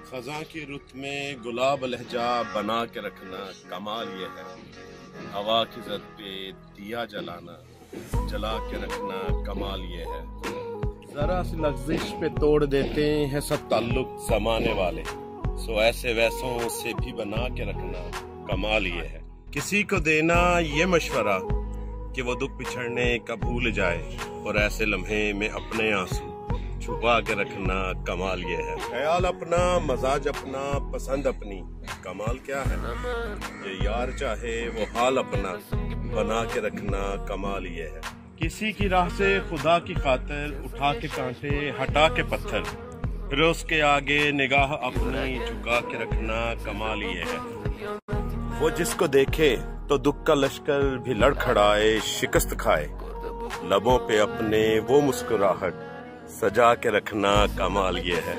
खज़ां की रुत में गुलाब लहजा बना के रखना कमाल ये है। हवा की जद पे दिया जलाना जला के रखना कमाल ये है। जरा सी लफ्ज़िश पे तोड़ देते हैं सब ताल्लुक ज़माने वाले, सो ऐसे वैसों से भी बना के रखना कमाल ये है। किसी को देना ये मशवरा कि वो दुख बिछड़ने का भूल जाए, और ऐसे लम्हे में अपने आंसू छुपा के रखना कमाल ये है। ख्याल अपना, मजाज अपना, पसंद अपनी, कमाल क्या है। ये यार चाहे वो हाल अपना बना के रखना कमाल ये है। किसी की राह से खुदा की खातिर उठा के कांटे हटा के पत्थर, फिर उसके आगे निगाह अपनी झुका के रखना कमाल ये है। वो जिसको देखे तो दुख का लश्कर भी लड़खड़ाए, शिकस्त खाए, लबों पे अपने वो मुस्कुराहट सजा के रखना कमाल ये है।